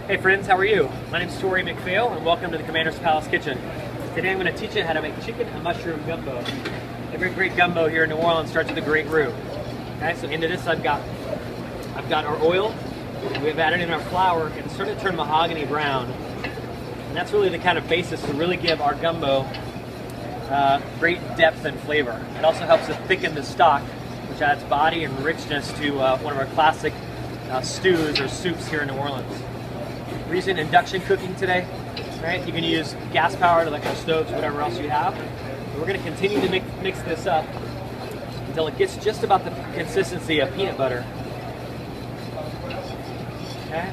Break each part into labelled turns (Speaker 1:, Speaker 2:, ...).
Speaker 1: Hey friends, how are you? My name is Tori McPhail and welcome to the Commander's Palace Kitchen. Today I'm going to teach you how to make chicken and mushroom gumbo. Every great gumbo here in New Orleans starts with a great roux. Okay, so into this I've got our oil, we've added in our flour, and it's starting to turn mahogany brown. And that's really the kind of basis to really give our gumbo great depth and flavor. It also helps to thicken the stock, which adds body and richness to one of our classic stews or soups here in New Orleans. We're using induction cooking today, right? You can use gas powered electric stoves, whatever else you have. We're going to continue to mix this up until it gets just about the consistency of peanut butter. Okay.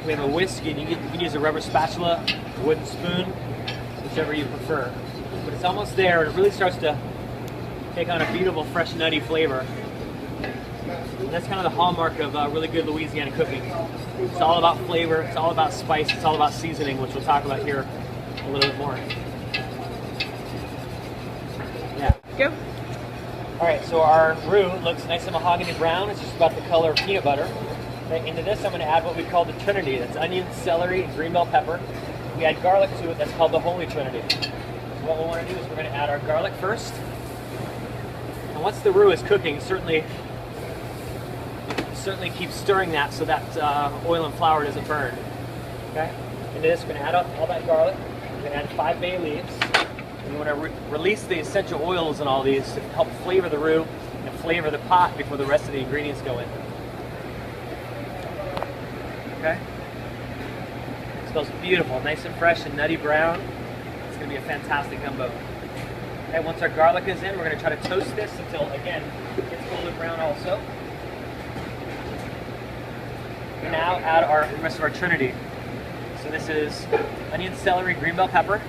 Speaker 1: We have a whisk, and you can use a rubber spatula, a wooden spoon, whichever you prefer. But it's almost there, and it really starts to take on a beautiful, fresh, nutty flavor. And that's kind of the hallmark of really good Louisiana cooking. It's all about flavor, it's all about spice, it's all about seasoning, which we'll talk about here a little bit more. Yeah.
Speaker 2: Go.
Speaker 1: All right, so our roux looks nice and mahogany brown. It's just about the color of peanut butter. Okay, into this, I'm going to add what we call the trinity. That's onion, celery, and green bell pepper. We add garlic to it. That's called the holy trinity. So what we want to do is we're going to add our garlic first. And once the roux is cooking, certainly keep stirring that so that oil and flour doesn't burn. Okay. Into this, we're going to add all that garlic. We're going to add 5 bay leaves. And we want to release the essential oils in all these to help flavor the roux and flavor the pot before the rest of the ingredients go in. Okay. It smells beautiful, nice and fresh and nutty brown. It's going to be a fantastic gumbo. Okay, once our garlic is in, we're going to try to toast this until, again, it gets golden brown also. We now add the rest of our trinity. So this is onion, celery, green bell pepper.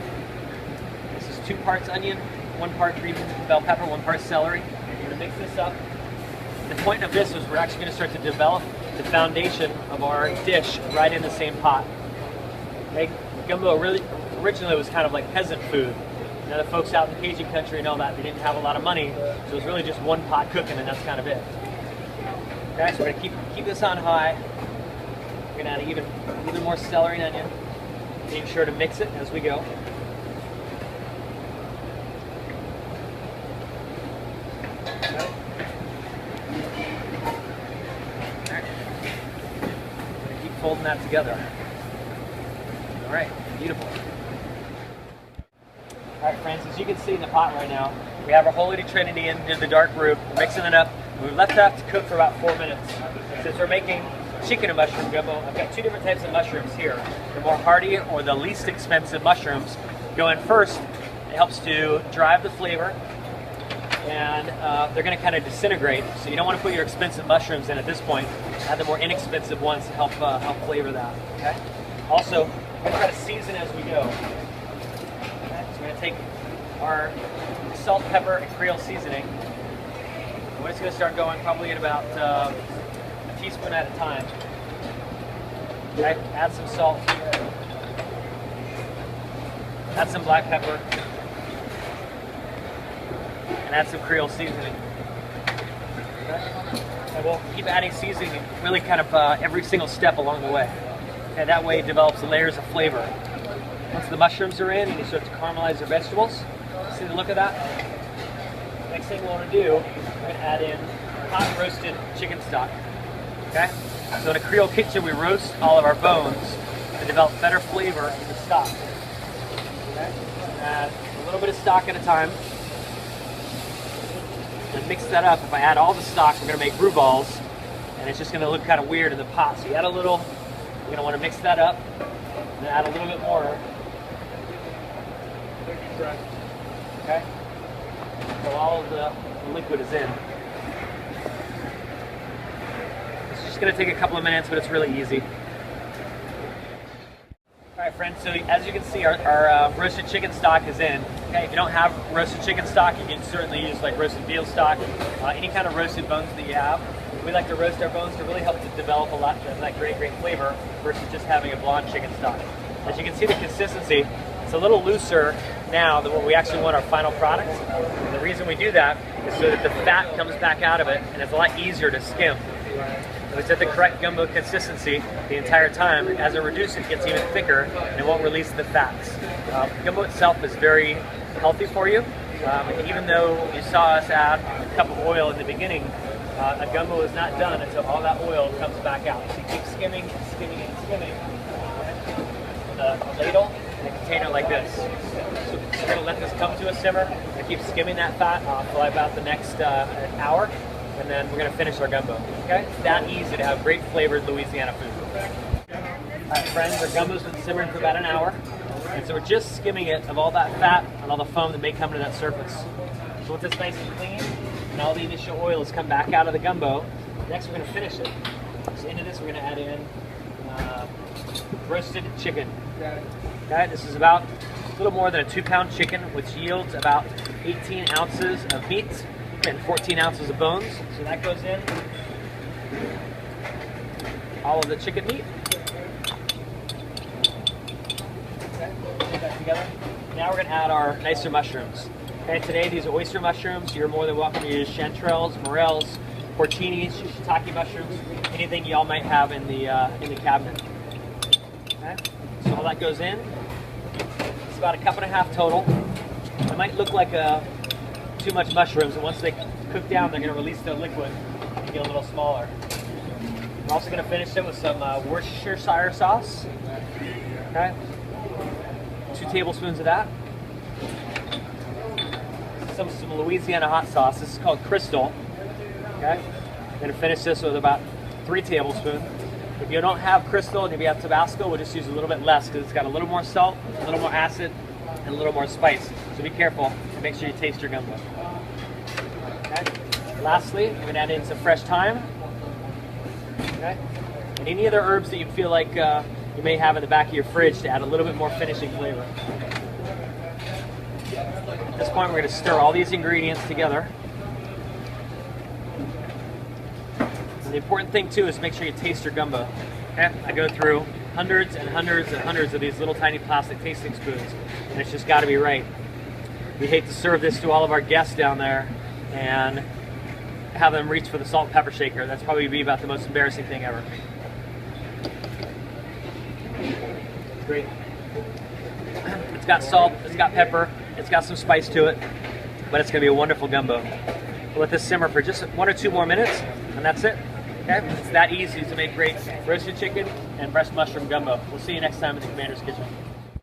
Speaker 1: This is 2 parts onion, 1 part green bell pepper, 1 part celery. We're going to mix this up. The point of this is we're actually going to start to develop the foundation of our dish right in the same pot. Okay? Gumbo originally was kind of like peasant food. You know, the folks out in the Cajun country and all that, they didn't have a lot of money, so it was really just one pot cooking, and that's kind of it. Okay, so we're going to keep this on high. We're going to add even more celery and onion, being sure to mix it as we go. Okay. Keep folding that together. All right, beautiful. All right, friends, as you can see in the pot right now, we have our holy trinity in the dark roux. We're mixing it up. We've left that to cook for about 4 minutes. Since we're making chicken and mushroom gumbo, I've got 2 different types of mushrooms here. The more hardy or the least expensive mushrooms go in first. It helps to drive the flavor, and they're going to kind of disintegrate. So you don't want to put your expensive mushrooms in at this point. Add the more inexpensive ones to help flavor that. Okay. Also, we're going to try to season as we go. Okay. So we're going to take our salt, pepper, and Creole seasoning. And we're just going to start going probably at about a teaspoon at a time. Okay. Add some salt. Add some black pepper. And add some Creole seasoning. Okay. And we'll keep adding seasoning really kind of every single step along the way. Okay, that way it develops layers of flavor. Once the mushrooms are in and you start to caramelize your vegetables, see the look of that? Next thing we want to do, we're going to add in hot roasted chicken stock. Okay? So in a Creole kitchen, we roast all of our bones to develop better flavor in the stock. Okay? Add a little bit of stock at a time. And mix that up. If I add all the stock, we're going to make roux balls, and it's just going to look kind of weird in the pot. So you add a little, you're going to want to mix that up, and add a little bit more. Okay? So all of the liquid is in. It's just going to take a couple of minutes, but it's really easy. All right, friends, so as you can see, our roasted chicken stock is in. Okay, if you don't have roasted chicken stock, you can certainly use like roasted veal stock, any kind of roasted bones that you have. We like to roast our bones to really help to develop a lot of that great flavor versus just having a blonde chicken stock. As you can see the consistency, it's a little looser now than what we actually want our final product. And the reason we do that is so that the fat comes back out of it and it's a lot easier to skim. It's at the correct gumbo consistency the entire time. As it reduces, it gets even thicker and it won't release the fats. Gumbo itself is very healthy for you. Even though you saw us add a cup of oil in the beginning, a gumbo is not done until all that oil comes back out. So you keep skimming, skimming, and skimming with a ladle and a container like this. So we're going to let this come to a simmer and keep skimming that fat for about the next hour, and then we're going to finish our gumbo. Okay? It's that easy to have great flavored Louisiana food. All right, friends, our gumbo's been simmering for about an hour, and so we're just skimming it of all that fat and all the foam that may come to that surface. So once it's nice and clean, and all the initial oil has come back out of the gumbo, next we're going to finish it. So into this we're going to add in roasted chicken. Okay, this is about a little more than a 2-pound chicken, which yields about 18 ounces of meat and 14 ounces of bones. So that goes in. All of the chicken meat. Okay, put that together. Now we're going to add our nicer mushrooms. Okay, today these are oyster mushrooms. You're more than welcome to use chanterelles, morels, porcinis, shiitake mushrooms, anything y'all might have in the cabinet. Okay, so all that goes in. It's about a cup and a half total. It might look like too much mushrooms, and once they cook down, they're going to release their liquid and get a little smaller. We're also going to finish it with some Worcestershire sauce. Okay, 2 tablespoons of that. Some Louisiana hot sauce. This is called Crystal. Okay, I'm going to finish this with about 3 tablespoons. If you don't have Crystal and if you have Tabasco, we'll just use a little bit less because it's got a little more salt, a little more acid, and a little more spice. So be careful and make sure you taste your gumbo. Okay. Lastly, I'm going to add in some fresh thyme. Okay. And any other herbs that you feel like you may have in the back of your fridge to add a little bit more finishing flavor. At this point, we're going to stir all these ingredients together. And the important thing too is make sure you taste your gumbo. Okay? I go through hundreds and hundreds and hundreds of these little tiny plastic tasting spoons, and it's just got to be right. We hate to serve this to all of our guests down there and have them reach for the salt and pepper shaker. That's probably be about the most embarrassing thing ever. Great. It's got salt, it's got pepper, it's got some spice to it, but it's going to be a wonderful gumbo. We'll let this simmer for just 1 or 2 more minutes, and that's it. Okay? It's that easy to make great roasted chicken and breast mushroom gumbo. We'll see you next time in the Commander's Kitchen.